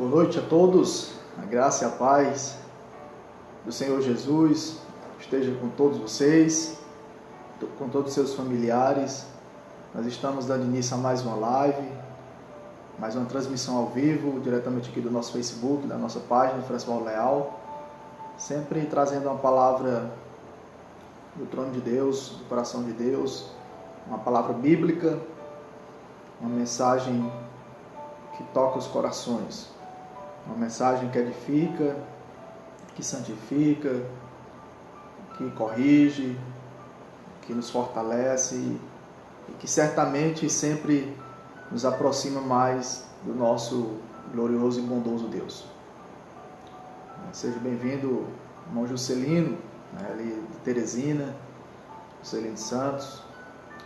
Boa noite a todos, a graça e a paz do Senhor Jesus esteja com todos vocês, com todos os seus familiares. Nós estamos dando início a mais uma live, mais uma transmissão ao vivo, diretamente aqui do nosso Facebook, da nossa página, François Leal, sempre trazendo uma palavra do trono de Deus, do coração de Deus, uma palavra bíblica, uma mensagem que toca os corações. Uma mensagem que edifica, que santifica, que corrige, que nos fortalece e que certamente sempre nos aproxima mais do nosso glorioso e bondoso Deus. Seja bem-vindo, irmão Juscelino, ali de Teresina, Juscelino Santos.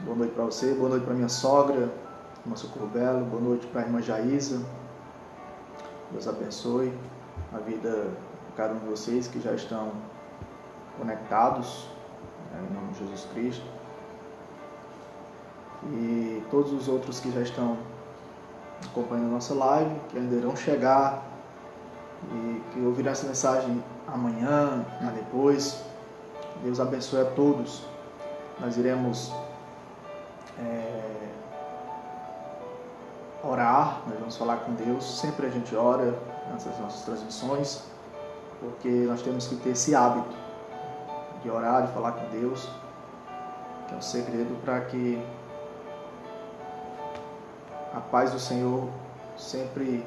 Boa noite para você, boa noite para minha sogra, irmã Socorro Belo, boa noite para a irmã Jaísa. Deus abençoe a vida de cada um de vocês que já estão conectados, em nome de Jesus Cristo. E todos os outros que já estão acompanhando a nossa live, que ainda irão chegar e que ouvirão essa mensagem amanhã, depois. Deus abençoe a todos. Nós iremos orar, nós vamos falar com Deus. Sempre a gente ora nessas nossas transmissões, porque nós temos que ter esse hábito de orar, de falar com Deus, que é o segredo para que a paz do Senhor sempre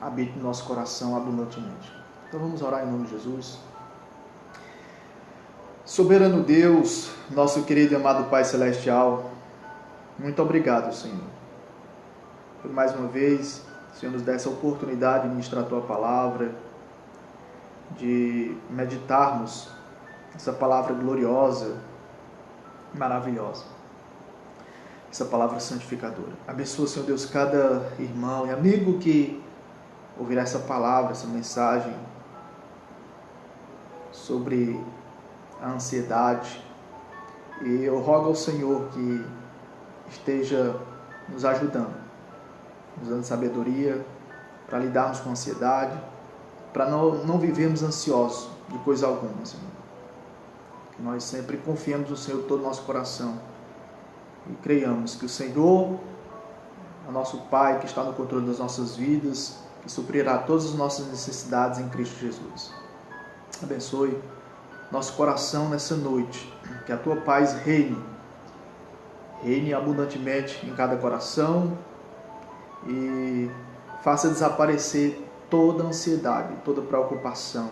habite no nosso coração abundantemente. Então vamos orar em nome de Jesus. Soberano Deus, nosso querido e amado Pai Celestial, muito obrigado, Senhor, por mais uma vez, o Senhor nos dá essa oportunidade de ministrar a Tua Palavra, de meditarmos essa palavra gloriosa, maravilhosa, essa palavra santificadora. Abençoa, Senhor Deus, cada irmão e amigo que ouvirá essa palavra, essa mensagem sobre a ansiedade. E eu rogo ao Senhor que esteja nos ajudando, nos dando sabedoria para lidarmos com a ansiedade, para não vivermos ansiosos de coisa alguma, Senhor. Que nós sempre confiemos no Senhor de todo o nosso coração e creiamos que o Senhor é o nosso Pai que está no controle das nossas vidas, que suprirá todas as nossas necessidades em Cristo Jesus. Abençoe nosso coração nessa noite, que a Tua paz reine abundantemente em cada coração e faça desaparecer toda ansiedade, toda preocupação,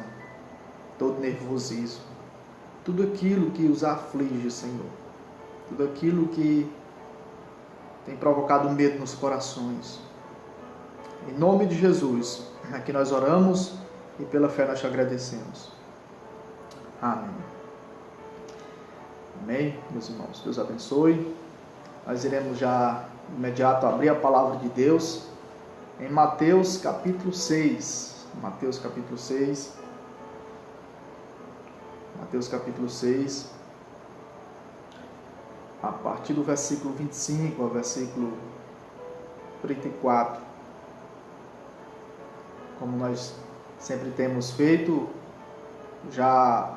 todo nervosismo, tudo aquilo que os aflige, Senhor, tudo aquilo que tem provocado medo nos corações. Em nome de Jesus, aqui nós oramos e pela fé nós te agradecemos. Amém. Amém, meus irmãos. Deus abençoe. Nós iremos já de imediato abrir a palavra de Deus em Mateus capítulo 6. Mateus capítulo 6. Mateus capítulo 6. A partir do versículo 25 ao versículo 34. Como nós sempre temos feito, já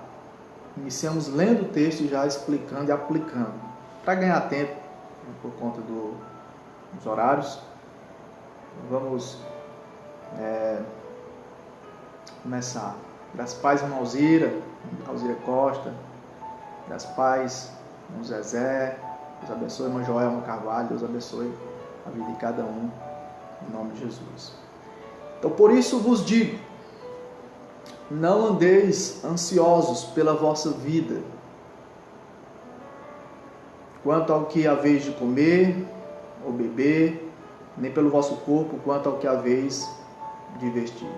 iniciamos lendo o texto e já explicando e aplicando, para ganhar tempo, por conta dos horários. Vamos começar. Das paz, irmão Alzira Costa, das paz, irmão Zezé, Deus abençoe, irmão Joelma Carvalho, Deus abençoe a vida de cada um, em nome de Jesus. Então, por isso vos digo, não andeis ansiosos pela vossa vida, quanto ao que haveis de comer ou beber, nem pelo vosso corpo, quanto ao que haveis de vestir.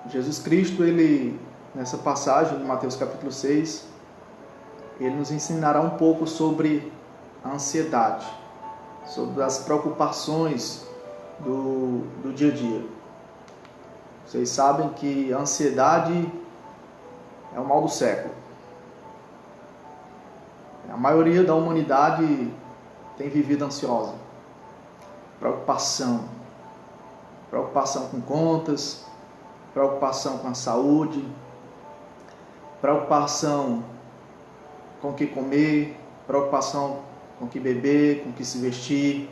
Jesus Cristo, ele, nessa passagem de Mateus capítulo 6, ele nos ensinará um pouco sobre a ansiedade, sobre as preocupações do dia a dia. Vocês sabem que a ansiedade é o mal do século. A maioria da humanidade tem vivido ansiosa. Preocupação. preocupação com contas, preocupação com a saúde, preocupação com o que comer, preocupação com o que beber, com o que se vestir,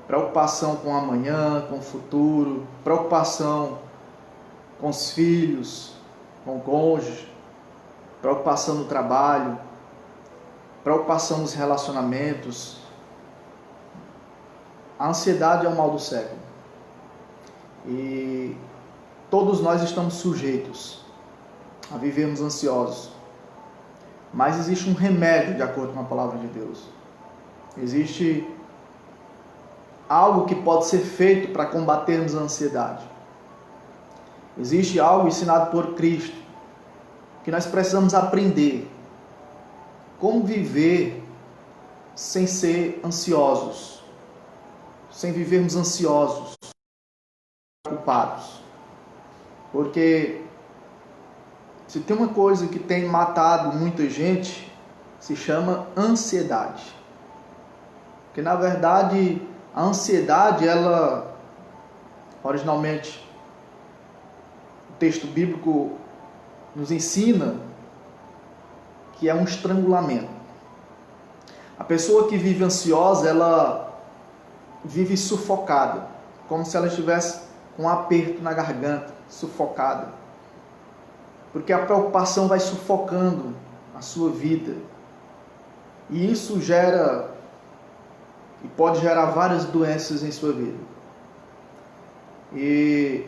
preocupação com o amanhã, com o futuro, preocupação com os filhos, com o cônjuge, preocupação no trabalho, preocupação nos relacionamentos. A ansiedade é o mal do século. E todos nós estamos sujeitos a vivermos ansiosos. Mas existe um remédio, de acordo com a palavra de Deus. Existe algo que pode ser feito para combatermos a ansiedade. Existe algo ensinado por Cristo, que nós precisamos aprender. Como viver sem ser ansiosos, sem vivermos ansiosos, preocupados. Porque se tem uma coisa que tem matado muita gente, se chama ansiedade. Porque na verdade a ansiedade, ela originalmente o texto bíblico nos ensina que é um estrangulamento. A pessoa que vive ansiosa, ela vive sufocada, como se ela estivesse com um aperto na garganta, sufocada. Porque a preocupação vai sufocando a sua vida. E isso gera e pode gerar várias doenças em sua vida. E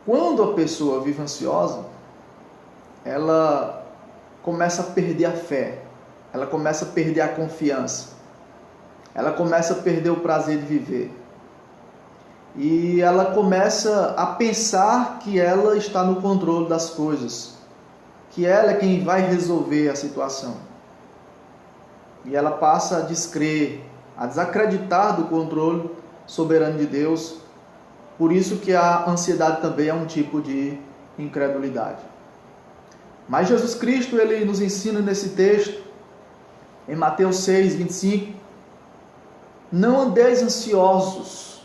quando a pessoa vive ansiosa, ela começa a perder a fé, ela começa a perder a confiança, ela começa a perder o prazer de viver. E ela começa a pensar que ela está no controle das coisas, que ela é quem vai resolver a situação. E ela passa a descrer, a desacreditar do controle soberano de Deus. Por isso que a ansiedade também é um tipo de incredulidade. Mas Jesus Cristo, ele nos ensina nesse texto, em Mateus 6, 25, não andeis ansiosos.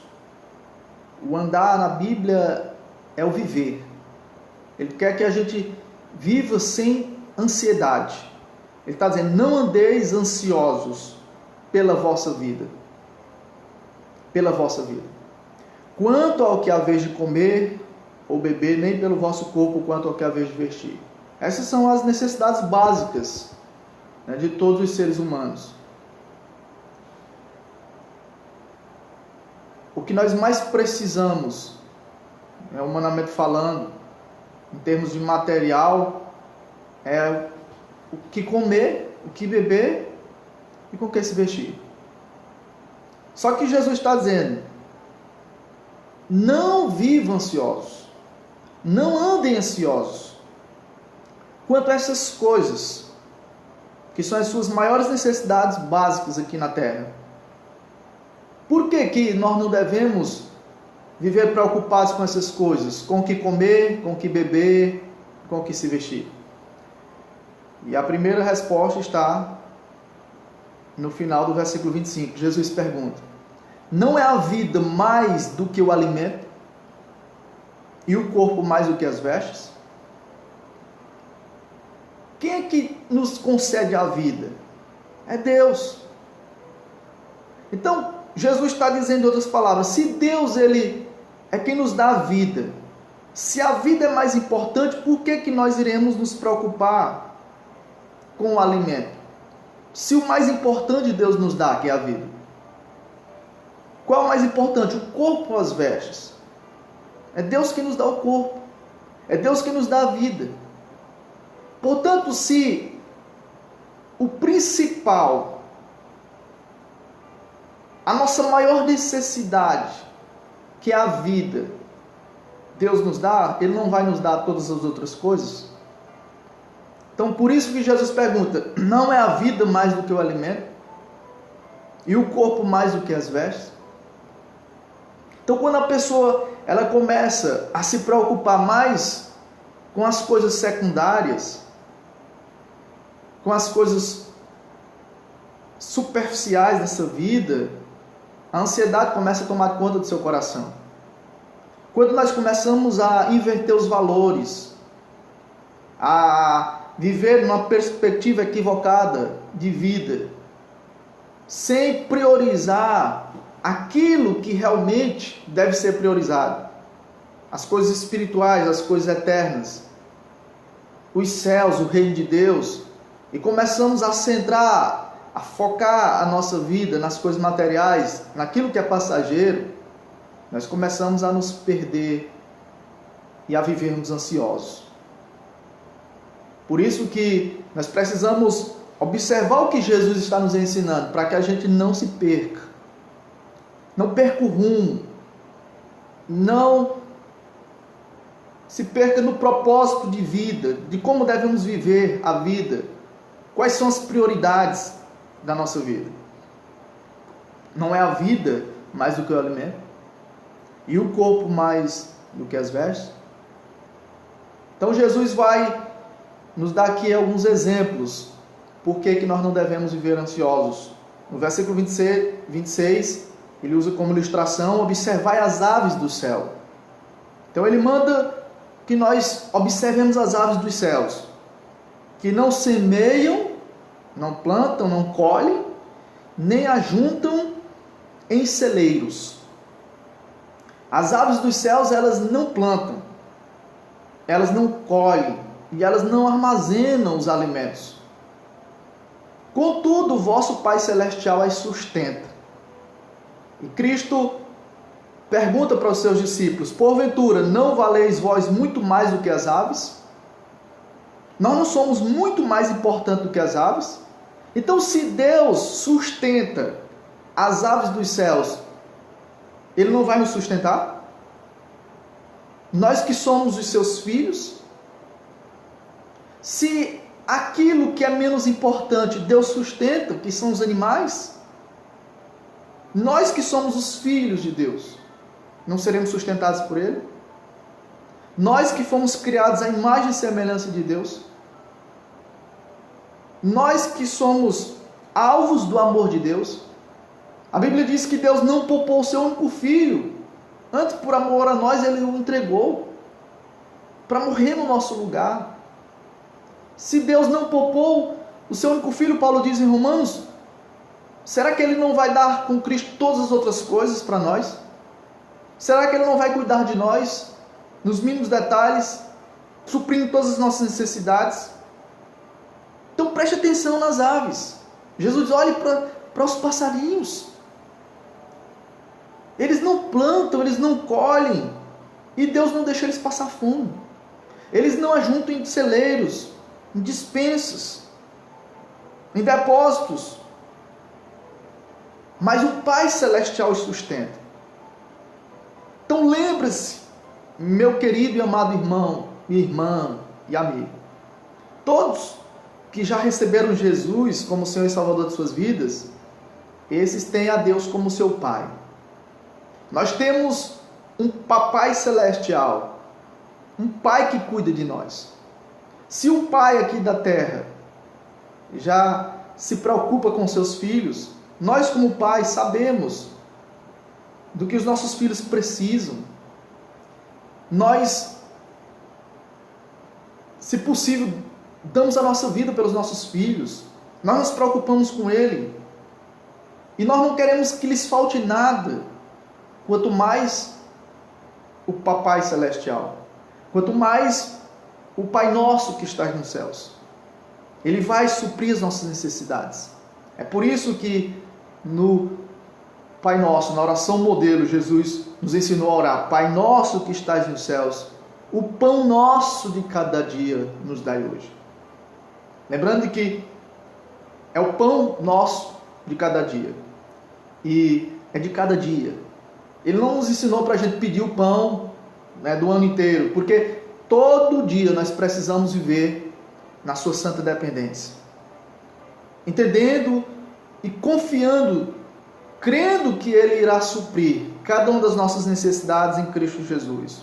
O andar na Bíblia é o viver. Ele quer que a gente viva sem ansiedade. Ele está dizendo, não andeis ansiosos pela vossa vida. Pela vossa vida. Quanto ao que haveis de comer ou beber, nem pelo vosso corpo quanto ao que haveis de vestir. Essas são as necessidades básicas, né, de todos os seres humanos. O que nós mais precisamos, humanamente falando, em termos de material, é o que comer, o que beber e com o que se vestir. Só que Jesus está dizendo, não vivam ansiosos, não andem ansiosos quanto a essas coisas, que são as suas maiores necessidades básicas aqui na terra. Por que nós não devemos viver preocupados com essas coisas? Com o que comer, com o que beber, com o que se vestir? E a primeira resposta está no final do versículo 25. Jesus pergunta, não é a vida mais do que o alimento? E o corpo mais do que as vestes? Quem é que nos concede a vida? É Deus. Então, Jesus está dizendo em outras palavras, se Deus ele é quem nos dá a vida, se a vida é mais importante, por que nós iremos nos preocupar com o alimento? Se o mais importante Deus nos dá, que é a vida. Qual é o mais importante? O corpo ou as vestes? É Deus que nos dá o corpo. É Deus que nos dá a vida. Portanto, se o principal, a nossa maior necessidade, que é a vida, Deus nos dá, Ele não vai nos dar todas as outras coisas? Então, por isso que Jesus pergunta, não é a vida mais do que o alimento? E o corpo mais do que as vestes? Então, quando a pessoa ela começa a se preocupar mais com as coisas secundárias, com as coisas superficiais dessa vida, a ansiedade começa a tomar conta do seu coração. Quando nós começamos a inverter os valores, a viver numa perspectiva equivocada de vida, sem priorizar aquilo que realmente deve ser priorizado, as coisas espirituais, as coisas eternas, os céus, o reino de Deus, e começamos a centrar, a focar a nossa vida nas coisas materiais, naquilo que é passageiro, nós começamos a nos perder e a vivermos ansiosos. Por isso que nós precisamos observar o que Jesus está nos ensinando, para que a gente não se perca, não perca o rumo, não se perca no propósito de vida, de como devemos viver a vida, quais são as prioridades da nossa vida. Não é a vida mais do que o alimento, e o corpo mais do que as vestes. Então Jesus vai nos dar aqui alguns exemplos por que nós não devemos viver ansiosos. No versículo 26, ele usa como ilustração: observai as aves do céu. Então ele manda que nós observemos as aves dos céus, que não semeiam, não plantam, não colhem, nem ajuntam em celeiros. As aves dos céus, elas não plantam, elas não colhem e elas não armazenam os alimentos. Contudo, o vosso Pai Celestial as sustenta. E Cristo pergunta para os seus discípulos: porventura, não valeis vós muito mais do que as aves? Nós não somos muito mais importantes do que as aves? Então, se Deus sustenta as aves dos céus, Ele não vai nos sustentar? Nós que somos os seus filhos? Se aquilo que é menos importante Deus sustenta, que são os animais, nós que somos os filhos de Deus, não seremos sustentados por Ele? Nós que fomos criados à imagem e semelhança de Deus, nós que somos alvos do amor de Deus. A Bíblia diz que Deus não poupou o seu único filho, antes por amor a nós Ele o entregou para morrer no nosso lugar. Se Deus não poupou o seu único filho, Paulo diz em Romanos, será que Ele não vai dar com Cristo todas as outras coisas para nós? Será que Ele não vai cuidar de nós nos mínimos detalhes, suprindo todas as nossas necessidades? Então preste atenção nas aves. Jesus diz: olhe para os passarinhos. Eles não plantam, eles não colhem, e Deus não deixa eles passar fome. Eles não ajuntam em celeiros, em despensas, em depósitos, mas o Pai Celestial os sustenta. Então lembre-se, meu querido e amado irmão, irmã e amigo, todos que já receberam Jesus como Senhor e Salvador de suas vidas, esses têm a Deus como seu Pai. Nós temos um Papai Celestial, um Pai que cuida de nós. Se o Pai aqui da terra já se preocupa com seus filhos, nós como pais sabemos do que os nossos filhos precisam. Nós, se possível, damos a nossa vida pelos nossos filhos. Nós nos preocupamos com ele. E nós não queremos que lhes falte nada. Quanto mais o Papai Celestial, quanto mais o Pai Nosso que está nos céus. Ele vai suprir as nossas necessidades. É por isso que no Pai Nosso, na oração modelo, Jesus nos ensinou a orar: Pai Nosso que estás nos céus, o pão nosso de cada dia nos dai hoje. Lembrando que é o pão nosso de cada dia. E é de cada dia. Ele não nos ensinou para a gente pedir o pão, né, do ano inteiro, porque todo dia nós precisamos viver na sua santa dependência. Entendendo e confiando, crendo que Ele irá suprir cada uma das nossas necessidades em Cristo Jesus.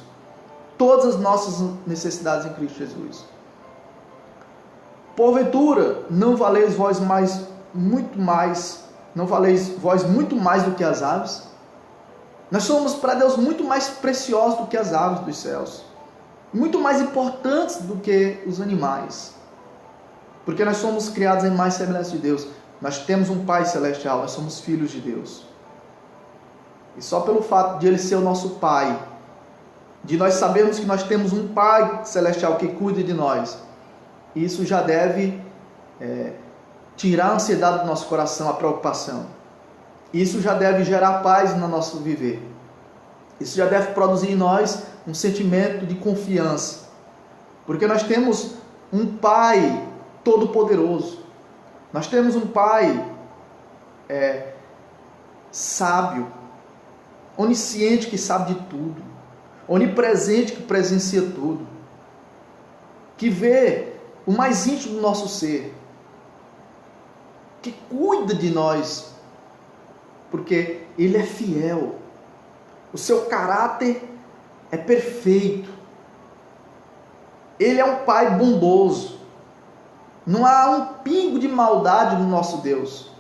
Todas as nossas necessidades em Cristo Jesus. Porventura, não valeis vós muito mais Não valeis vós muito mais do que as aves? Nós somos para Deus muito mais preciosos do que as aves dos céus. Muito mais importantes do que os animais. Porque nós somos criados em mais semelhança de Deus. Nós temos um Pai celestial, nós somos filhos de Deus. E só pelo fato de Ele ser o nosso Pai, de nós sabermos que nós temos um Pai celestial que cuida de nós, isso já deve tirar a ansiedade do nosso coração, a preocupação. Isso já deve gerar paz no nosso viver. Isso já deve produzir em nós um sentimento de confiança. Porque nós temos um Pai todo-poderoso. Nós temos um Pai sábio, onisciente, que sabe de tudo, onipresente, que presencia tudo, que vê o mais íntimo do nosso ser, que cuida de nós, porque Ele é fiel, o seu caráter é perfeito, Ele é um Pai bondoso, não há um pingo de maldade no nosso Deus.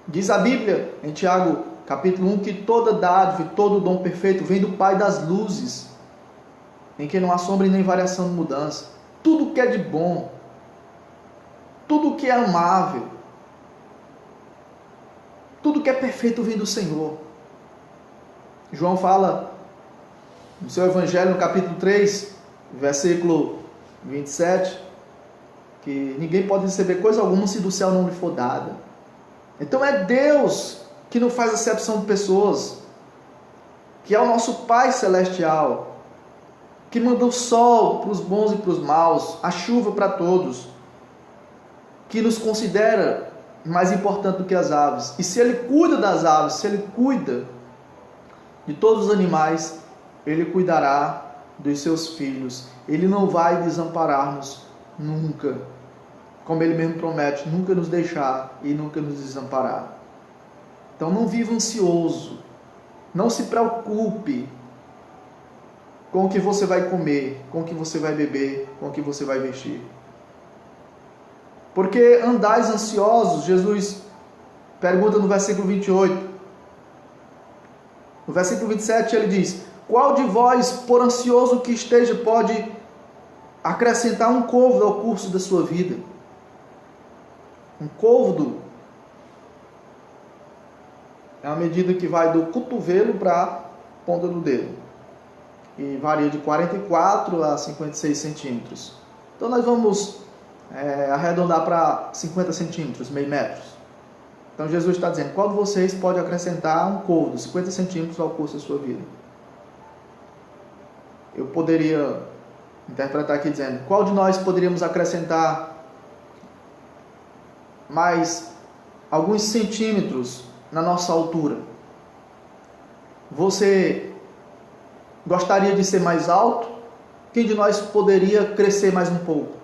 Diz a Bíblia, em Tiago capítulo 1, que toda dádiva e todo dom perfeito vem do Pai das luzes, em que não há sombra e nem variação de mudança. Tudo que é de bom, tudo que é amável, tudo que é perfeito vem do Senhor. João fala no seu Evangelho, no capítulo 3, versículo 27, que ninguém pode receber coisa alguma se do céu não lhe for dada. Então é Deus que não faz acepção de pessoas, que é o nosso Pai celestial, que manda o sol para os bons e para os maus, a chuva para todos, que nos considera mais importante do que as aves. E se Ele cuida das aves, se Ele cuida de todos os animais, Ele cuidará dos seus filhos. Ele não vai desamparar-nos nunca. Como Ele mesmo promete, nunca nos deixar e nunca nos desamparar. Então não viva ansioso, não se preocupe com o que você vai comer, com o que você vai beber, com o que você vai vestir. Porque andais ansiosos, Jesus pergunta no versículo 28. No versículo 27 ele diz: qual de vós, por ansioso que esteja, pode acrescentar um côvado ao curso da sua vida? Um côvado é uma medida que vai do cotovelo para a ponta do dedo. E varia de 44 a 56 centímetros. Então nós vamos arredondar para 50 centímetros, meio metro. Então Jesus está dizendo: qual de vocês pode acrescentar um côvado, 50 centímetros ao curso da sua vida? Eu poderia interpretar aqui dizendo: qual de nós poderíamos acrescentar mais alguns centímetros na nossa altura? Você gostaria de ser mais alto? Quem de nós poderia crescer mais um pouco?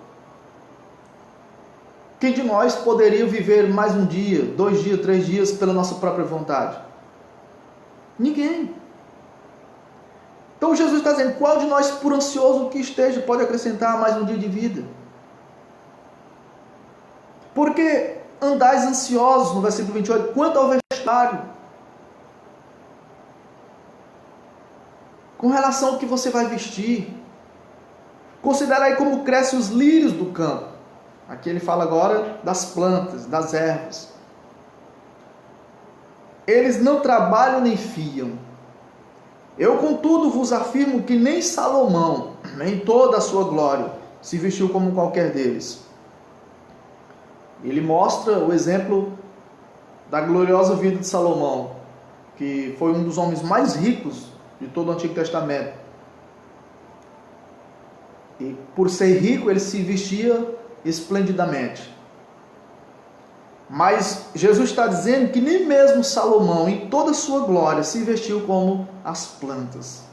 Quem de nós poderia viver mais um dia, 2 dias, 3 dias pela nossa própria vontade? Ninguém. Então Jesus está dizendo: qual de nós, por ansioso que esteja, pode acrescentar mais um dia de vida? Porque andais ansiosos, no versículo 28, quanto ao vestuário, com relação ao que você vai vestir. Considerai como crescem os lírios do campo. Aqui ele fala agora das plantas, das ervas. Eles não trabalham nem fiam. Eu, contudo, vos afirmo que nem Salomão, em toda a sua glória, se vestiu como qualquer deles. Ele mostra o exemplo da gloriosa vida de Salomão, que foi um dos homens mais ricos de todo o Antigo Testamento. E por ser rico, ele se vestia esplendidamente. Mas Jesus está dizendo que nem mesmo Salomão, em toda a sua glória, se vestiu como as plantas.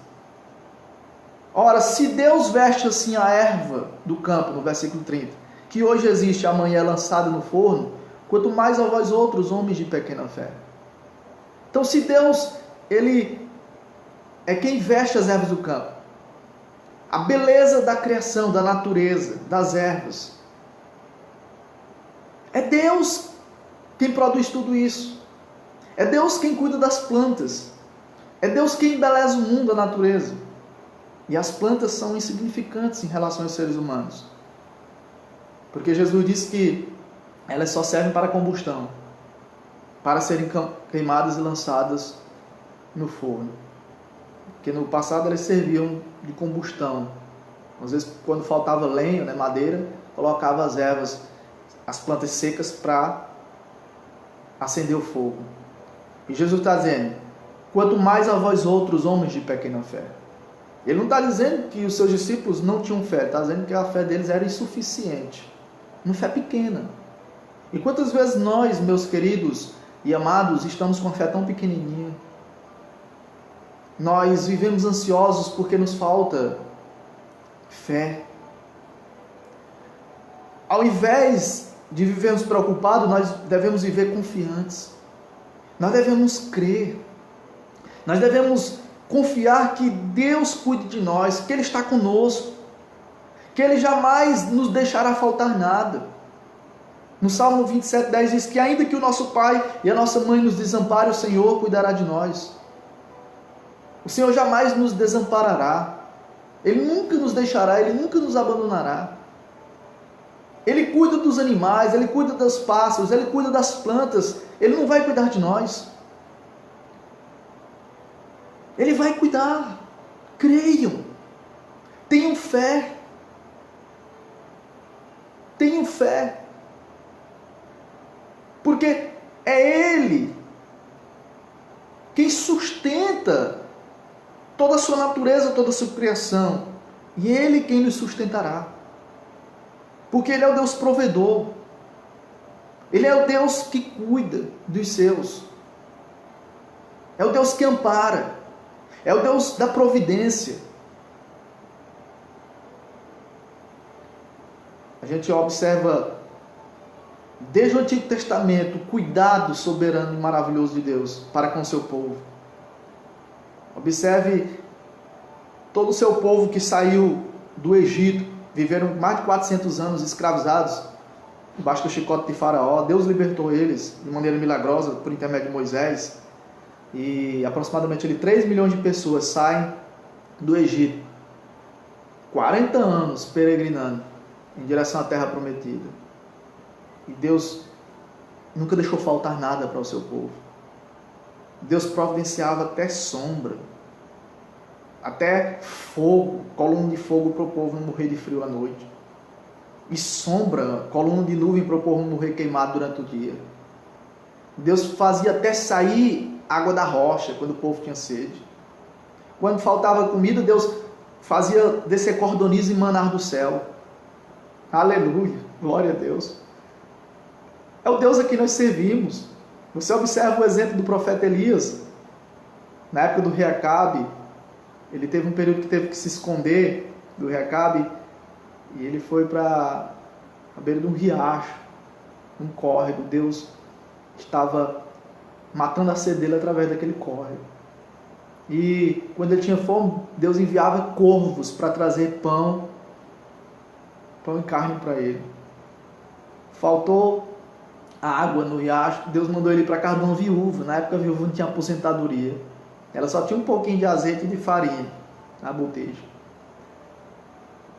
Ora, se Deus veste assim a erva do campo, no versículo 30, que hoje existe, amanhã é lançada no forno, quanto mais a vós outros, homens de pequena fé. Então, se Deus, Ele é quem veste as ervas do campo, a beleza da criação, da natureza, das ervas, é Deus quem produz tudo isso. É Deus quem cuida das plantas. É Deus quem embeleza o mundo, a natureza. E as plantas são insignificantes em relação aos seres humanos. Porque Jesus disse que elas só servem para combustão, para serem queimadas e lançadas no forno. Porque no passado elas serviam de combustão. Às vezes, quando faltava lenha, né, madeira, colocava as ervas, as plantas secas para acender o fogo. E Jesus está dizendo: quanto mais a vós outros, homens de pequena fé. Ele não está dizendo que os seus discípulos não tinham fé, ele está dizendo que a fé deles era insuficiente, uma fé pequena. E quantas vezes nós, meus queridos e amados, estamos com a fé tão pequenininha? Nós vivemos ansiosos porque nos falta fé. Ao invés de vivermos preocupados, nós devemos viver confiantes. Nós devemos crer. Nós devemos confiar que Deus cuide de nós, que Ele está conosco, que Ele jamais nos deixará faltar nada. No Salmo 27:10 diz que ainda que o nosso pai e a nossa mãe nos desamparem, o Senhor cuidará de nós. O Senhor jamais nos desamparará. Ele nunca nos deixará, Ele nunca nos abandonará. Ele cuida dos animais, Ele cuida dos pássaros, Ele cuida das plantas. Ele não vai cuidar de nós. Ele vai cuidar. Creiam. Tenham fé. Tenham fé. Porque é Ele quem sustenta toda a sua natureza, toda a sua criação. E Ele quem nos sustentará. Porque Ele é o Deus provedor. Ele é o Deus que cuida dos seus. É o Deus que ampara. É o Deus da providência. A gente observa desde o Antigo Testamento o cuidado soberano e maravilhoso de Deus para com o seu povo. Observe todo o seu povo que saiu do Egito, viveram mais de 400 anos escravizados debaixo do chicote de Faraó. Deus libertou eles de maneira milagrosa por intermédio de Moisés. E aproximadamente 3 milhões de pessoas saem do Egito. 40 anos peregrinando em direção à terra prometida. E Deus nunca deixou faltar nada para o seu povo. Deus providenciava até sombra, até fogo, coluna de fogo para o povo não morrer de frio à noite. E sombra, coluna de nuvem para o povo não morrer queimado durante o dia. Deus fazia até sair água da rocha quando o povo tinha sede. Quando faltava comida, Deus fazia descer cordoniza e manar do céu. Aleluia, glória a Deus. É o Deus a quem nós servimos. Você observa o exemplo do profeta Elias. Na época do rei Acabe, ele teve um período que teve que se esconder do rei Acabe, e ele foi para a beira de um riacho, um córrego. Deus estava matando a sede dele através daquele córrego. E quando ele tinha fome, Deus enviava corvos para trazer pão e carne para ele. Faltou a água no riacho, Deus mandou ele para casa de uma viúva. Na época a viúva não tinha aposentadoria. Ela só tinha um pouquinho de azeite e de farinha na boteja.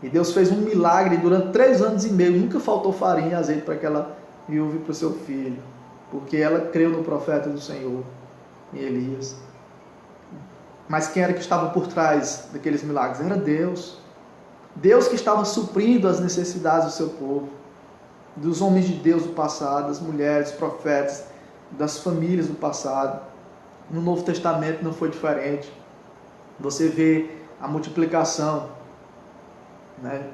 E Deus fez um milagre durante 3 anos e meio. Nunca faltou farinha e azeite para aquela viúva e para o seu filho. Porque ela creu no profeta do Senhor, em Elias. Mas quem era que estava por trás daqueles milagres? Era Deus. Deus que estava suprindo as necessidades do seu povo, dos homens de Deus do passado, das mulheres, dos profetas, das famílias do passado. No Novo Testamento não foi diferente. Você vê a multiplicação, né,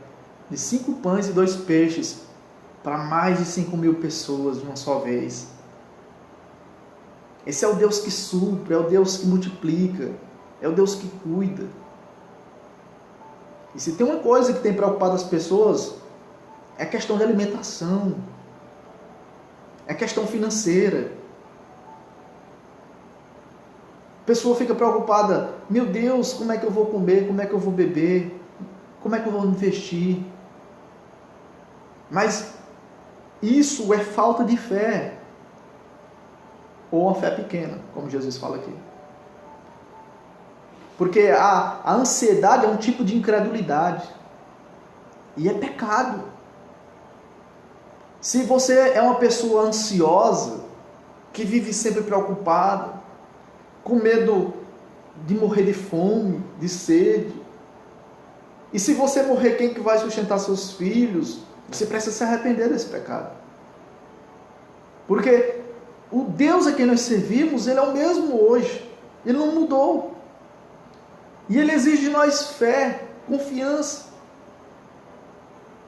de 5 pães e 2 peixes para mais de 5.000 pessoas de uma só vez. Esse é o Deus que supre, é o Deus que multiplica, é o Deus que cuida. E se tem uma coisa que tem preocupado as pessoas, é questão de alimentação, é questão financeira. A pessoa fica preocupada: meu Deus, como é que eu vou comer, como é que eu vou beber, como é que eu vou investir? Mas isso é falta de fé. ou uma fé pequena, como Jesus fala aqui. Porque a ansiedade é um tipo de incredulidade. E é pecado. Se você é uma pessoa ansiosa, que vive sempre preocupada, com medo de morrer de fome, de sede, e se você morrer, quem que vai sustentar seus filhos? Você precisa se arrepender desse pecado. Porque o Deus a quem nós servimos, Ele é o mesmo hoje. Ele não mudou. E Ele exige de nós fé, confiança.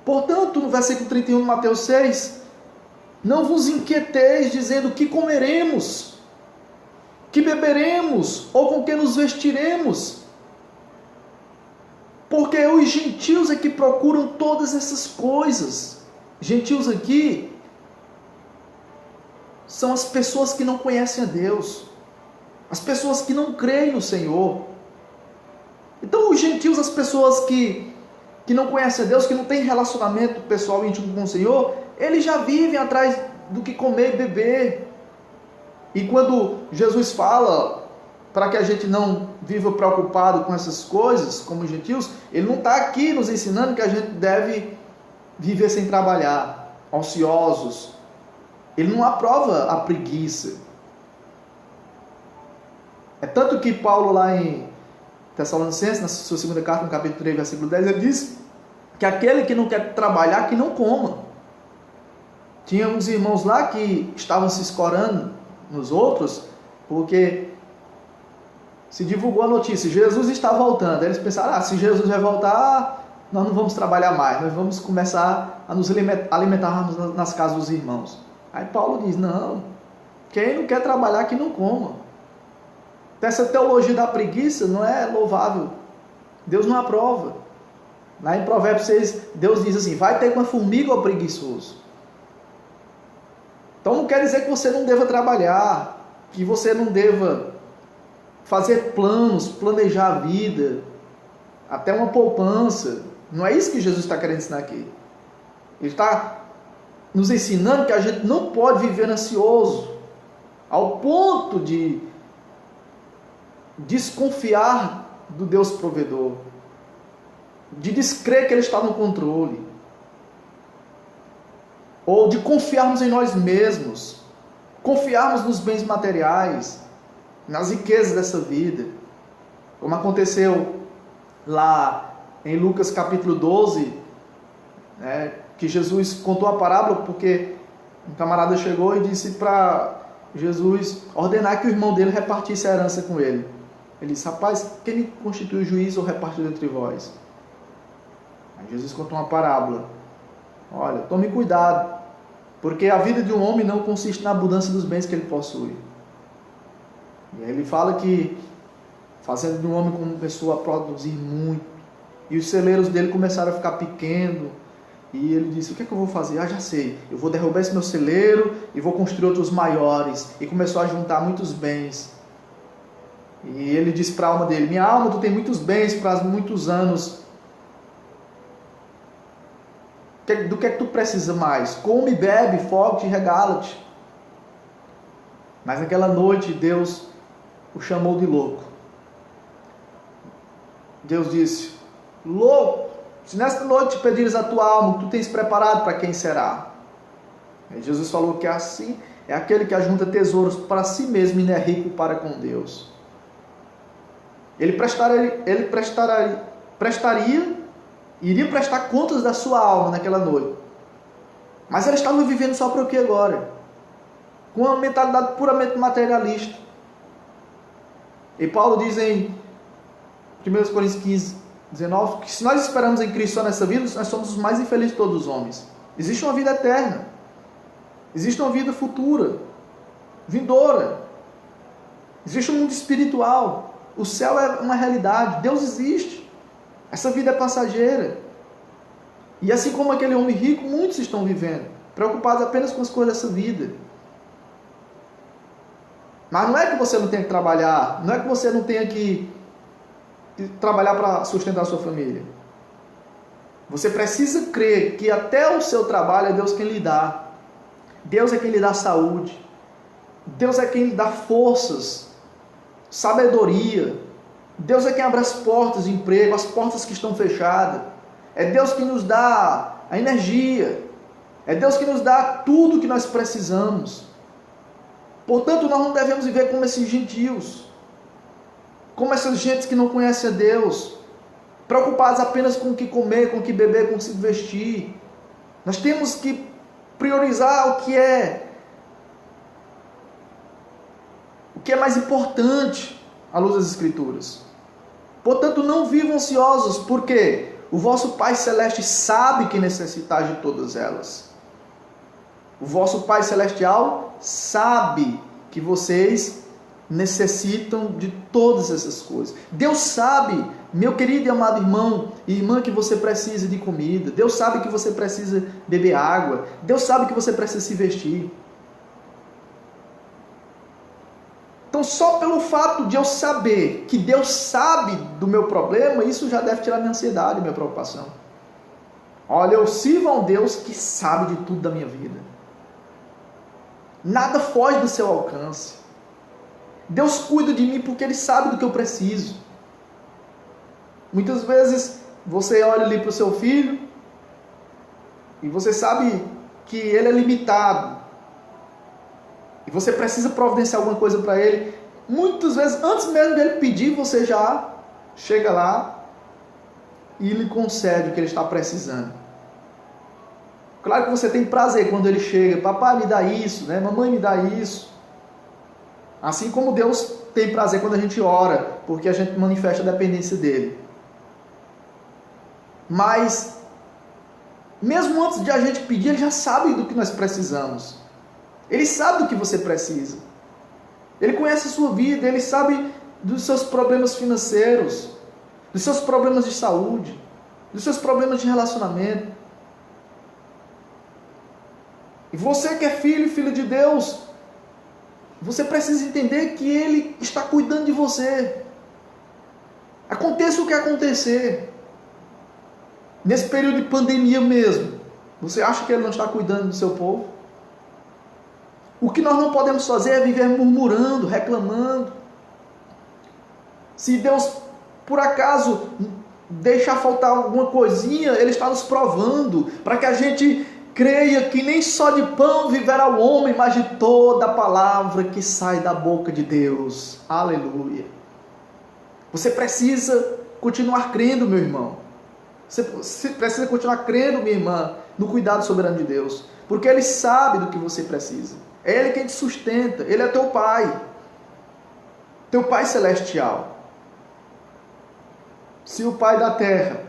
Portanto, no versículo 31 de Mateus 6, não vos inquieteis dizendo que comeremos, que beberemos, ou com que nos vestiremos. Porque os gentios é que procuram todas essas coisas. Gentios aqui são as pessoas que não conhecem a Deus, as pessoas que não creem no Senhor. Então os gentios, as pessoas que não conhecem a Deus, que não têm relacionamento pessoal íntimo com o Senhor, eles já vivem atrás do que comer e beber. E quando Jesus fala para que a gente não viva preocupado com essas coisas, como os gentios, Ele não está aqui nos ensinando que a gente deve viver sem trabalhar, ociosos. Ele não aprova a preguiça. É tanto que Paulo lá em Tessalonicenses, na sua segunda carta, no capítulo 3, versículo 10, ele diz que aquele que não quer trabalhar, que não coma. Tinha uns irmãos lá que estavam se escorando nos outros, porque se divulgou a notícia, Jesus está voltando. Eles pensaram, se Jesus vai voltar, nós não vamos trabalhar mais, nós vamos começar a nos alimentar nas casas dos irmãos. Aí Paulo diz, não, quem não quer trabalhar, que não coma. Essa teologia da preguiça não é louvável. Deus não aprova. Lá em Provérbios 6, Deus diz assim, vai ter uma formiga ao preguiçoso. Então não quer dizer que você não deva trabalhar, que você não deva fazer planos, planejar a vida, até uma poupança. Não é isso que Jesus está querendo ensinar aqui. Ele está nos ensinando que a gente não pode viver ansioso, ao ponto de desconfiar do Deus provedor, de descrer que Ele está no controle, ou de confiarmos em nós mesmos, confiarmos nos bens materiais, nas riquezas dessa vida, como aconteceu lá em Lucas capítulo 12, que Jesus contou a parábola porque um camarada chegou e disse para Jesus ordenar que o irmão dele repartisse a herança com ele. Ele disse, rapaz, quem me constitui o juiz ou repartido entre vós? Aí Jesus contou uma parábola. Olha, tome cuidado, porque a vida de um homem não consiste na abundância dos bens que ele possui. E aí ele fala que, fazendo de um homem como uma pessoa a produzir muito, e os celeiros dele começaram a ficar pequenos, e ele disse, o que é que eu vou fazer? Já sei, eu vou derrubar esse meu celeiro e vou construir outros maiores. E começou a juntar muitos bens. E ele disse para a alma dele, minha alma, tu tem muitos bens para muitos anos. Do que é que tu precisa mais? Come, bebe, fogue-te e regala-te. Mas naquela noite Deus o chamou de louco. Deus disse, louco, se nesta noite pedires a tua alma, tu tens preparado, para quem será? E Jesus falou que assim é aquele que ajunta tesouros para si mesmo e não é rico para com Deus. Ele iria prestar contas da sua alma naquela noite. Mas ele estava vivendo só para o que agora? Com uma mentalidade puramente materialista. E Paulo diz em 1 Coríntios 15, 19, que se nós esperamos em Cristo só nessa vida, nós somos os mais infelizes de todos os homens. Existe uma vida eterna. Existe uma vida futura, vindoura. Existe um mundo espiritual. O céu é uma realidade. Deus existe. Essa vida é passageira. E assim como aquele homem rico, muitos estão vivendo, preocupados apenas com as coisas dessa vida. Mas não é que você não tenha que trabalhar, não é que você não tenha que trabalhar para sustentar a sua família. Você precisa crer que até o seu trabalho é Deus quem lhe dá. Deus é quem lhe dá saúde. Deus é quem dá forças, sabedoria. Deus é quem abre as portas de emprego, as portas que estão fechadas. É Deus que nos dá a energia. É Deus que nos dá tudo que nós precisamos. Portanto, nós não devemos viver como esses gentios, como essas gentes que não conhecem a Deus, preocupados apenas com o que comer, com o que beber, com o que se vestir. Nós temos que priorizar o que é mais importante à luz das Escrituras. Portanto, não vivam ansiosos, porque o vosso Pai Celeste sabe que necessitais de todas elas. O vosso Pai Celestial sabe que vocês necessitam de todas essas coisas. Deus sabe, meu querido e amado irmão e irmã, que você precisa de comida. Deus sabe que você precisa beber água. Deus sabe que você precisa se vestir. Então, só pelo fato de eu saber que Deus sabe do meu problema, isso já deve tirar minha ansiedade, minha preocupação. Olha, eu sirvo a um Deus que sabe de tudo da minha vida. Nada foge do seu alcance. Deus cuida de mim porque Ele sabe do que eu preciso. Muitas vezes você olha ali para o seu filho e você sabe que ele é limitado. E você precisa providenciar alguma coisa para ele. Muitas vezes, antes mesmo dele pedir, você já chega lá e lhe concede o que ele está precisando. Claro que você tem prazer quando ele chega. Papai, me dá isso, né? Mamãe, me dá isso. Assim como Deus tem prazer quando a gente ora, porque a gente manifesta a dependência dele. Mas, mesmo antes de a gente pedir, ele já sabe do que nós precisamos. Ele sabe do que você precisa. Ele conhece a sua vida, ele sabe dos seus problemas financeiros, dos seus problemas de saúde, dos seus problemas de relacionamento. E você que é filho de Deus, você precisa entender que Ele está cuidando de você. Aconteça o que acontecer. Nesse período de pandemia mesmo, você acha que Ele não está cuidando do seu povo? O que nós não podemos fazer é viver murmurando, reclamando. Se Deus, por acaso, deixar faltar alguma coisinha, Ele está nos provando, para que a gente creia que nem só de pão viverá o homem, mas de toda a palavra que sai da boca de Deus. Aleluia. Você precisa continuar crendo, meu irmão. Você precisa continuar crendo, minha irmã, no cuidado soberano de Deus. Porque Ele sabe do que você precisa. É Ele quem te sustenta. Ele é teu Pai. Teu Pai Celestial. Se o Pai da terra,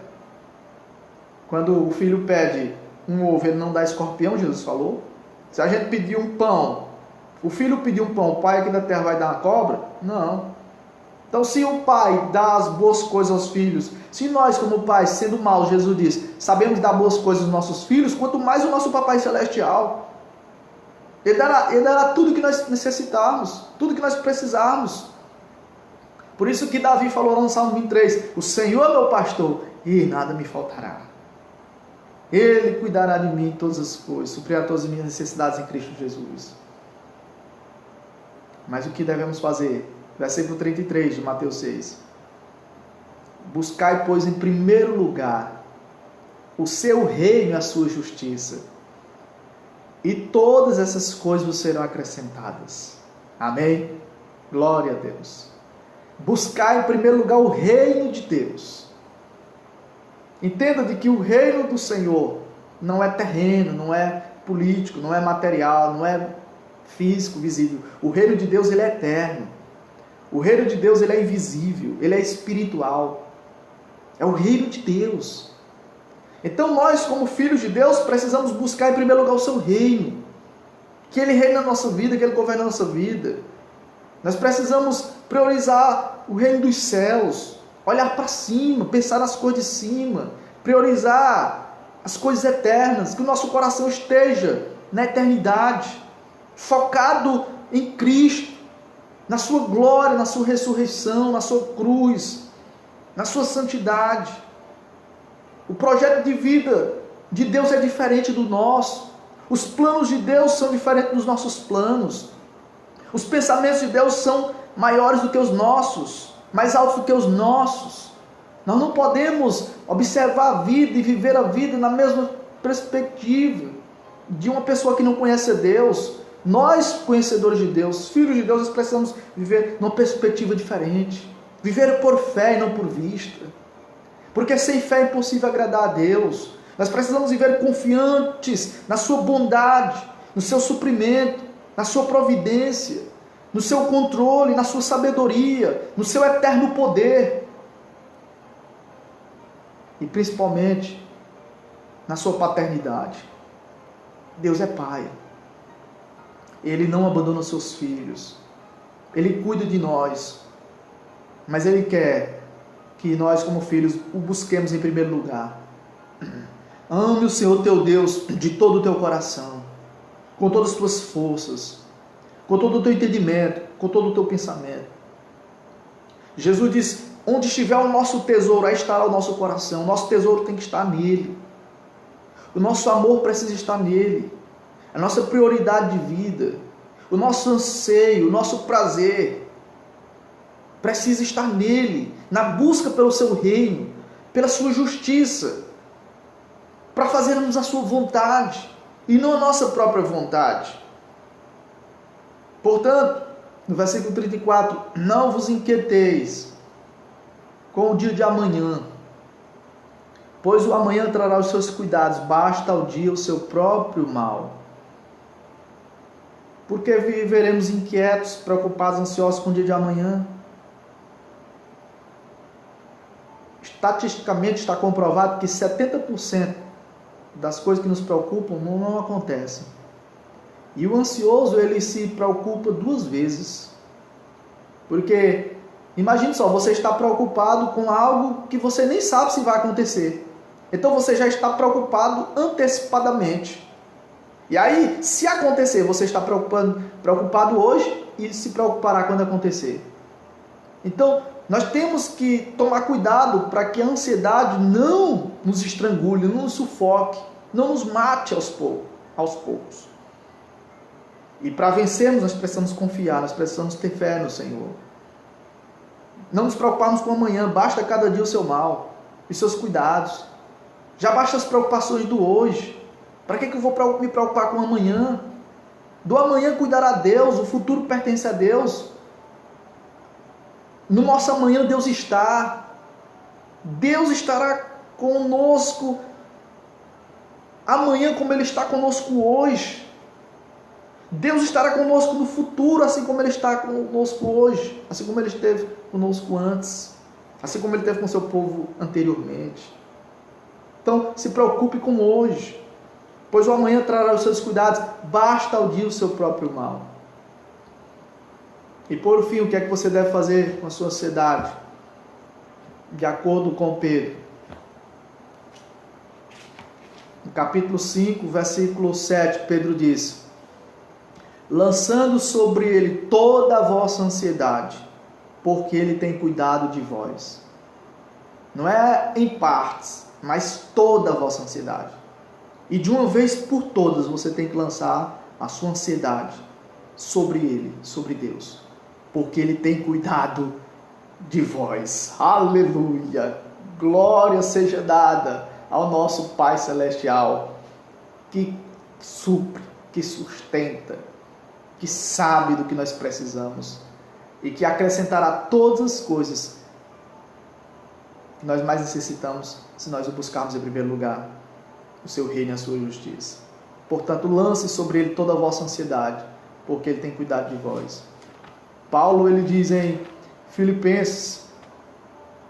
quando o filho pede um ovo, ele não dá escorpião, Jesus falou. Se a gente pedir um pão, o filho pedir um pão, o pai aqui da terra vai dar uma cobra? Não. Então, se o pai dá as boas coisas aos filhos, se nós como pais, sendo maus, Jesus diz, sabemos dar boas coisas aos nossos filhos, quanto mais o nosso Papai Celestial. Ele dará tudo que nós necessitarmos, tudo que nós precisarmos. Por isso que Davi falou lá no Salmo 23, o Senhor é meu pastor e nada me faltará. Ele cuidará de mim em todas as coisas, suprirá todas as minhas necessidades em Cristo Jesus. Mas o que devemos fazer? Versículo 33 de Mateus 6. Buscai, pois, em primeiro lugar o seu reino e a sua justiça, e todas essas coisas vos serão acrescentadas. Amém? Glória a Deus. Buscai em primeiro lugar o reino de Deus. Entenda de que o reino do Senhor não é terreno, não é político, não é material, não é físico, visível. O reino de Deus, ele é eterno. O reino de Deus, ele é invisível, ele é espiritual. É o reino de Deus. Então nós, como filhos de Deus, precisamos buscar em primeiro lugar o seu reino. Que ele reine na nossa vida, que ele governe a nossa vida. Nós precisamos priorizar o reino dos céus. Olhar para cima, pensar nas coisas de cima, priorizar as coisas eternas, que o nosso coração esteja na eternidade, focado em Cristo, na sua glória, na sua ressurreição, na sua cruz, na sua santidade. O projeto de vida de Deus é diferente do nosso. Os planos de Deus são diferentes dos nossos planos. Os pensamentos de Deus são maiores do que os nossos, mais altos do que os nossos. Nós não podemos observar a vida e viver a vida na mesma perspectiva de uma pessoa que não conhece a Deus. Nós, conhecedores de Deus, filhos de Deus, nós precisamos viver numa perspectiva diferente. Viver por fé e não por vista. Porque sem fé é impossível agradar a Deus. Nós precisamos viver confiantes na sua bondade, no seu suprimento, na sua providência, no seu controle, na sua sabedoria, no seu eterno poder. E principalmente na sua paternidade. Deus é Pai. Ele não abandona os seus filhos. Ele cuida de nós. Mas Ele quer que nós, como filhos, o busquemos em primeiro lugar. Ame o Senhor teu Deus de todo o teu coração, com todas as tuas forças, com todo o teu entendimento, com todo o teu pensamento. Jesus diz: onde estiver o nosso tesouro, aí estará o nosso coração. O nosso tesouro tem que estar nele. O nosso amor precisa estar nele. A nossa prioridade de vida, o nosso anseio, o nosso prazer precisa estar nele, na busca pelo seu reino, pela sua justiça, para fazermos a sua vontade e não a nossa própria vontade. Portanto, no versículo 34, não vos inquieteis com o dia de amanhã, pois o amanhã trará os seus cuidados, basta ao dia o seu próprio mal. Porque viveremos inquietos, preocupados, ansiosos com o dia de amanhã? Estatisticamente está comprovado que 70% das coisas que nos preocupam não acontecem. E o ansioso, ele se preocupa 2 vezes. Porque, imagine só, você está preocupado com algo que você nem sabe se vai acontecer. Então você já está preocupado antecipadamente. E aí, se acontecer, você está preocupado hoje e se preocupará quando acontecer. Então, nós temos que tomar cuidado para que a ansiedade não nos estrangule, não nos sufoque, não nos mate aos poucos. E para vencermos, nós precisamos confiar, nós precisamos ter fé no Senhor. Não nos preocuparmos com o amanhã, basta cada dia o seu mal e seus cuidados. Já basta as preocupações do hoje. Para que eu vou me preocupar com o amanhã? Do amanhã cuidará Deus, o futuro pertence a Deus. No nosso amanhã Deus está. Deus estará conosco amanhã como Ele está conosco hoje. Deus estará conosco no futuro, assim como Ele está conosco hoje, assim como Ele esteve conosco antes, assim como Ele esteve com o seu povo anteriormente. Então, se preocupe com hoje, pois o amanhã trará os seus cuidados, basta ao dia o seu próprio mal. E por fim, o que é que você deve fazer com a sua ansiedade? De acordo com Pedro. No capítulo 5, versículo 7, Pedro diz: lançando sobre ele toda a vossa ansiedade, porque ele tem cuidado de vós. Não é em partes, mas toda a vossa ansiedade. E de uma vez por todas você tem que lançar a sua ansiedade sobre ele, sobre Deus. Porque ele tem cuidado de vós. Aleluia! Glória seja dada ao nosso Pai Celestial, que supre, que sustenta, que sabe do que nós precisamos e que acrescentará todas as coisas que nós mais necessitamos se nós o buscarmos em primeiro lugar, o seu reino e a sua justiça. Portanto, lance sobre ele toda a vossa ansiedade, porque ele tem cuidado de vós. Paulo, ele diz em Filipenses,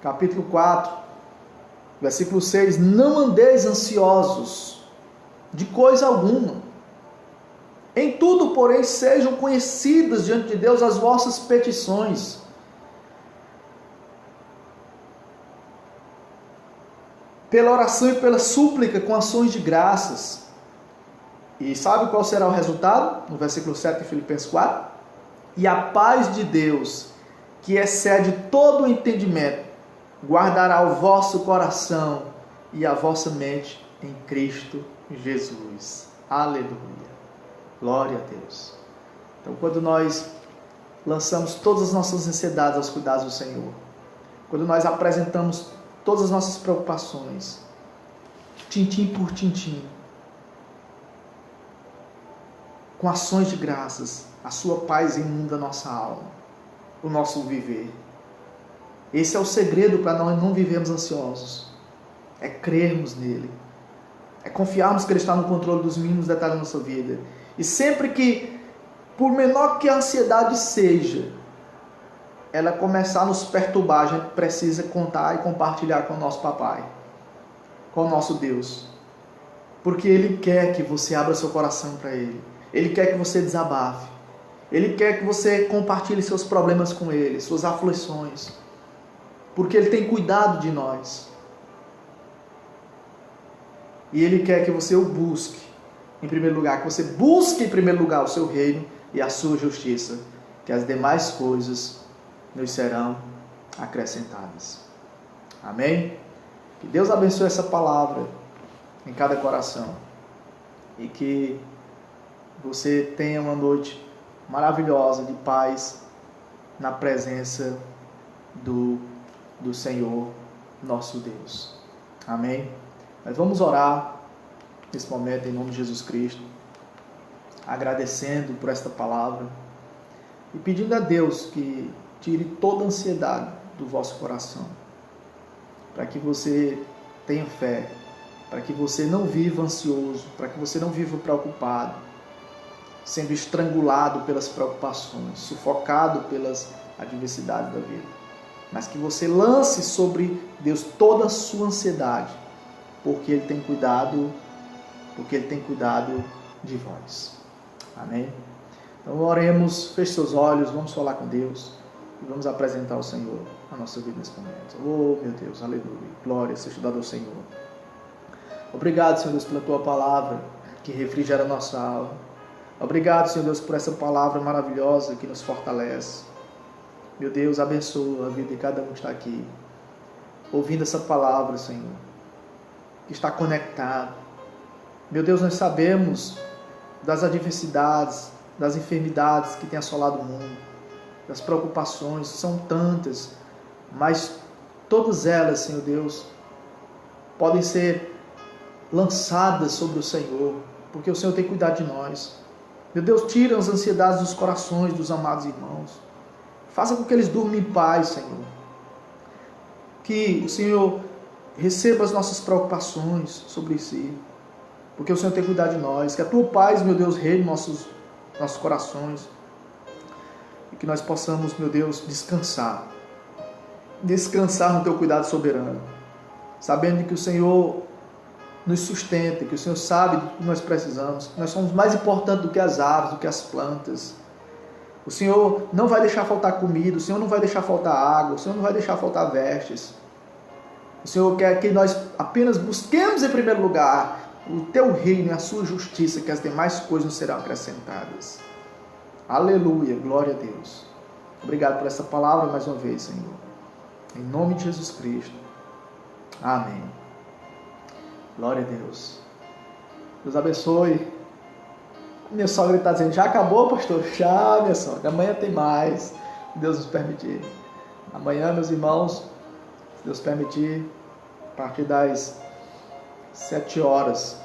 capítulo 4, versículo 6, não andeis ansiosos de coisa alguma. Em tudo, porém, sejam conhecidas diante de Deus as vossas petições. Pela oração e pela súplica com ações de graças. E sabe qual será o resultado? No versículo 7 de Filipenses 4. E a paz de Deus, que excede todo o entendimento, guardará o vosso coração e a vossa mente em Cristo Jesus. Aleluia. Glória a Deus. Então, quando nós lançamos todas as nossas ansiedades aos cuidados do Senhor, quando nós apresentamos todas as nossas preocupações, tintim por tintim, com ações de graças, a sua paz inunda a nossa alma, o nosso viver. Esse é o segredo para nós não vivermos ansiosos. É crermos nele. É confiarmos que ele está no controle dos mínimos detalhes da nossa vida. E sempre que, por menor que a ansiedade seja, ela começar a nos perturbar, a gente precisa contar e compartilhar com o nosso papai, com o nosso Deus. Porque ele quer que você abra seu coração para ele. Ele quer que você desabafe. Ele quer que você compartilhe seus problemas com ele, suas aflições. Porque ele tem cuidado de nós. E ele quer que você o busque em primeiro lugar, que você busque em primeiro lugar o seu reino e a sua justiça, que as demais coisas nos serão acrescentadas. Amém? Que Deus abençoe essa palavra em cada coração e que você tenha uma noite maravilhosa de paz na presença do Senhor, nosso Deus. Amém? Mas vamos orar nesse momento em nome de Jesus Cristo, agradecendo por esta palavra e pedindo a Deus que tire toda a ansiedade do vosso coração, para que você tenha fé, para que você não viva ansioso, para que você não viva preocupado, sendo estrangulado pelas preocupações, sufocado pelas adversidades da vida, mas que você lance sobre Deus toda a sua ansiedade, porque Ele tem cuidado de vós. Amém? Então oremos, feche seus olhos, vamos falar com Deus e vamos apresentar ao Senhor a nossa vida nesse momento. Oh meu Deus, aleluia, glória seja dada ao Senhor. Obrigado, Senhor Deus, pela Tua palavra que refrigera a nossa alma. Obrigado, Senhor Deus, por essa palavra maravilhosa que nos fortalece. Meu Deus, abençoa a vida de cada um que está aqui, ouvindo essa palavra, Senhor, que está conectado. Meu Deus, nós sabemos das adversidades, das enfermidades que têm assolado o mundo, das preocupações, são tantas, mas todas elas, Senhor Deus, podem ser lançadas sobre o Senhor, porque o Senhor tem cuidado de nós. Meu Deus, tira as ansiedades dos corações dos amados irmãos. Faça com que eles durmam em paz, Senhor. Que o Senhor receba as nossas preocupações sobre si, porque o Senhor tem cuidado de nós. Que a Tua paz, meu Deus, reine nossos corações. E que nós possamos, meu Deus, descansar no Teu cuidado soberano, sabendo que o Senhor nos sustenta, que o Senhor sabe do que nós precisamos, que nós somos mais importantes do que as aves, do que as plantas. O Senhor não vai deixar faltar comida, o Senhor não vai deixar faltar água, o Senhor não vai deixar faltar vestes. O Senhor quer que nós apenas busquemos em primeiro lugar o Teu reino e a Sua justiça, que as demais coisas nos serão acrescentadas. Aleluia, glória a Deus. Obrigado por essa palavra mais uma vez, Senhor. Em nome de Jesus Cristo. Amém. Glória a Deus. Deus abençoe. Minha sogra está dizendo, já acabou, pastor? Já, minha sogra. Amanhã tem mais. Deus nos permitir. Amanhã, meus irmãos, se Deus permitir, a partir das 7 horas,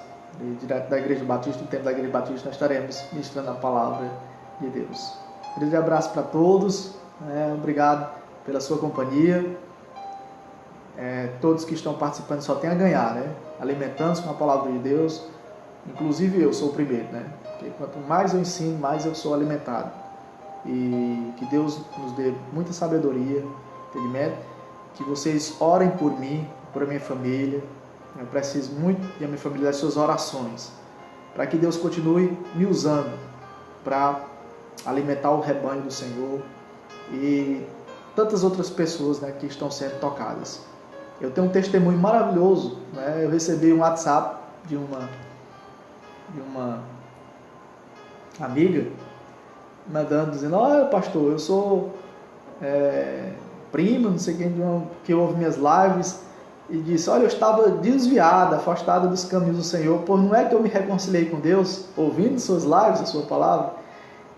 direto da Igreja Batista, no tempo da Igreja Batista, nós estaremos ministrando a palavra de Deus. Grande abraço para todos. Obrigado pela sua companhia. Todos que estão participando só tem a ganhar, né? Alimentando-se com a palavra de Deus. Inclusive eu sou o primeiro, né? Porque quanto mais eu ensino, mais eu sou alimentado. E que Deus nos dê muita sabedoria, entendimento. Que vocês orem por mim, por a minha família. Eu preciso muito de a minha família, das suas orações. Para que Deus continue me usando para alimentar o rebanho do Senhor. E tantas outras pessoas, né, que estão sendo tocadas. Eu tenho um testemunho maravilhoso, né? Eu recebi um WhatsApp de uma amiga mandando, dizendo, olha pastor, eu sou prima, não sei quem, que ouve minhas lives, e disse, olha, eu estava desviada, afastada dos caminhos do Senhor, pois não é que eu me reconciliei com Deus, ouvindo suas lives, a sua palavra,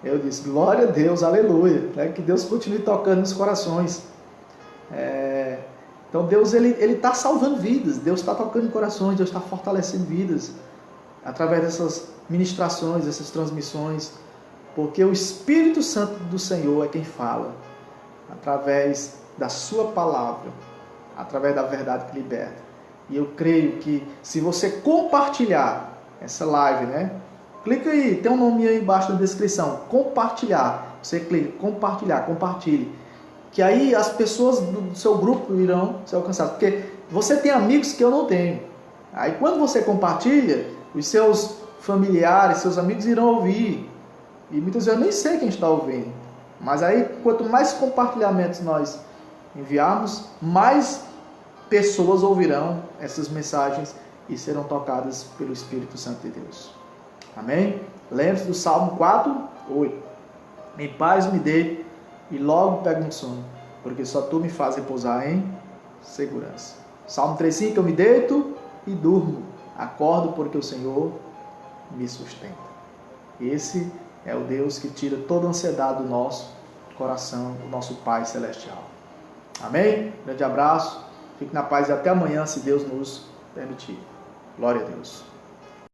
Eu disse, glória a Deus, aleluia, né? Que Deus continue tocando nos corações. Então Deus ele está salvando vidas, Deus está tocando em corações, Deus está fortalecendo vidas através dessas ministrações, dessas transmissões, porque o Espírito Santo do Senhor é quem fala, através da sua palavra, através da verdade que liberta. E eu creio que se você compartilhar essa live, né? Clica aí, tem um nome aí embaixo na descrição, compartilhar. Você clica, compartilhar, compartilhe. Que aí as pessoas do seu grupo irão ser alcançadas. Porque você tem amigos que eu não tenho. Aí quando você compartilha, os seus familiares, seus amigos irão ouvir. E muitas vezes eu nem sei quem está ouvindo. Mas aí quanto mais compartilhamentos nós enviarmos, mais pessoas ouvirão essas mensagens e serão tocadas pelo Espírito Santo de Deus. Amém? Lembre-se do Salmo 4:8. Em paz me dê e logo pego no sono, porque só tu me faz repousar em segurança. Salmo 3:5, eu me deito e durmo, acordo porque o Senhor me sustenta. Esse é o Deus que tira toda a ansiedade do nosso coração, do nosso Pai Celestial. Amém? Grande abraço, fique na paz e até amanhã, se Deus nos permitir. Glória a Deus.